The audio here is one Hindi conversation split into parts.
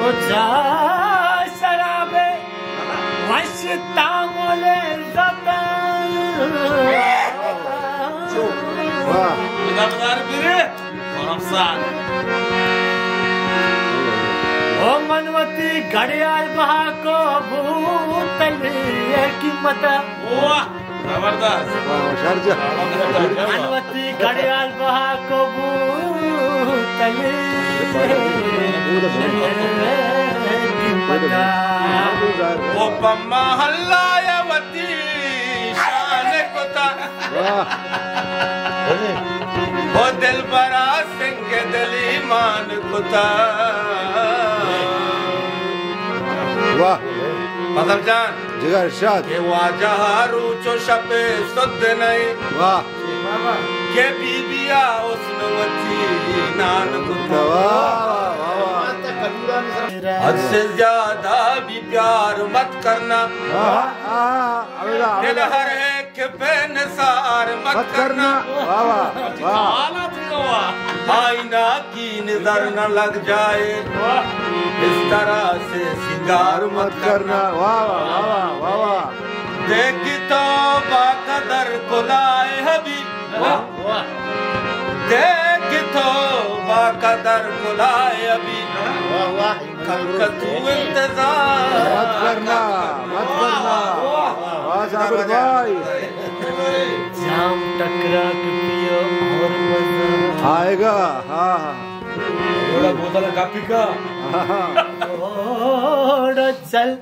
जा शराबे वशता मोले ओ मनवती घड़ियाल बहा को भूतली कीमत मनवती घड़ियाल बहा को भूतली वो पम्मा हल्लायवती शान कुता वो दिल बरा सिंह दिली मान कुता वाह मतलब जान जिगर शाद के वाजह रूचो शपे सुध नहीं वाह के बीबिया उसनवती नान कुता हद से ज्यादा भी प्यार मत करना दिल हर एक पे निसार मत करना आईना की नजर न लग जाए इस तरह से सिंगार मत करना देख तो बाकदर कुलाए हबी देख तो बाकदर कुलाए अभी कल का तू इंतजार मत करना साबिर भाई जाम टकरा के पियो और मजा आएगा हाँ थोड़ा बोतल काफी का थोड़ा चल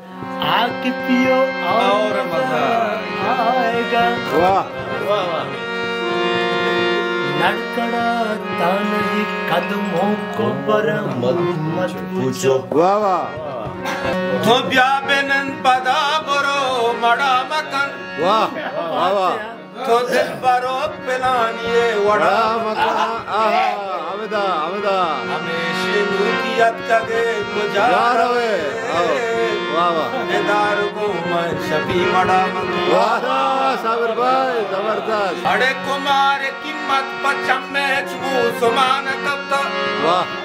आके पियो और मजा आएगा वाह लड़खड़ाता नहीं कदमों को पर मत पूछो वाह वाह तो ब्याबेनन पदा बरो मड़ा मकन वाह वाह तो दिल बरो पिलानिए वड़ा मकान अमिदा हमेशा नूकियत कगे गुजार वे वाह वाह बेदार को मैं शबी मड़ा मकन वाह साबिर भाई जबरदस्त अड़े कुमार कीमत पचम में चमू सुमान तब वाह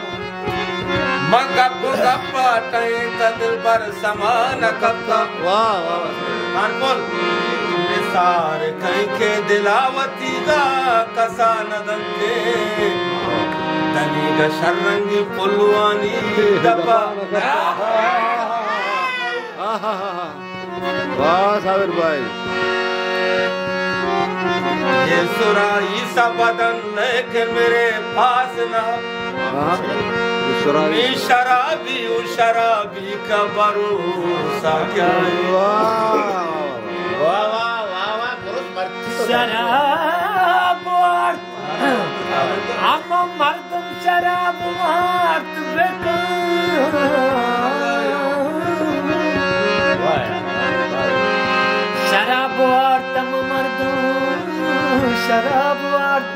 मगब गप तय दिल पर समान कब वाह वाह बोल निसार कहीं के दिलावती गा कसा नदंते तनीगा शरंगी पुलवानी दबा वाह साबिर भाई ये सुराही सा बदन लेकिन मेरे पास ना शराबी शराबी का भरोसा क्या है शराब हम मर्दम शराब मार्त शराब तम मर्दम शराब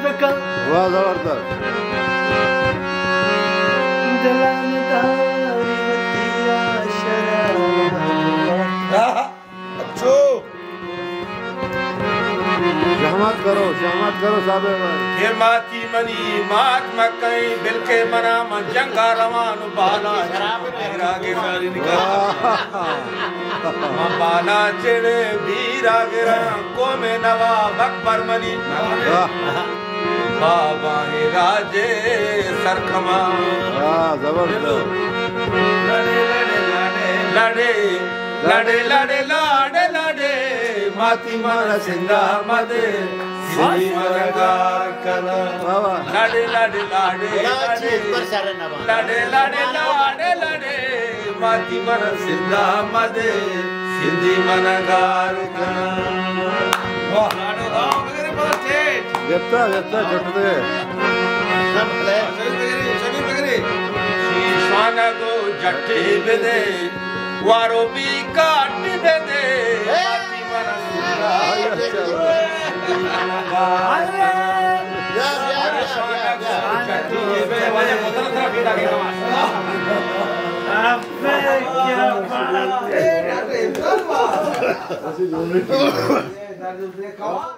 बेकर वाह जबरदस्त शहमत करो साबिर भाई के माती मनी मात मकई बिल के मना मन जंगा रवान बाला शराब मेरा गिरारी निकाल बाला चिड़े बीरा गिरा को में नवाब अकबर मनी बाबा ही राजे सरखमा जबरदस्त लड़े लड़े लड़े लाडे लाडे माती मारा सिंगा मदे सिंधी मरगार कला लड़े लड़े लाडे लाडे लड़े लड़े लाडे लाडे माती मारा सिंगा मदे सिंधी मरगार कला वाह लाडो दाओ मेरे पास ठेठ व्यक्ता छोटे शीशाना को जट्टे बेदे वारो भी काट दे दे माती मरा सिंगा क्या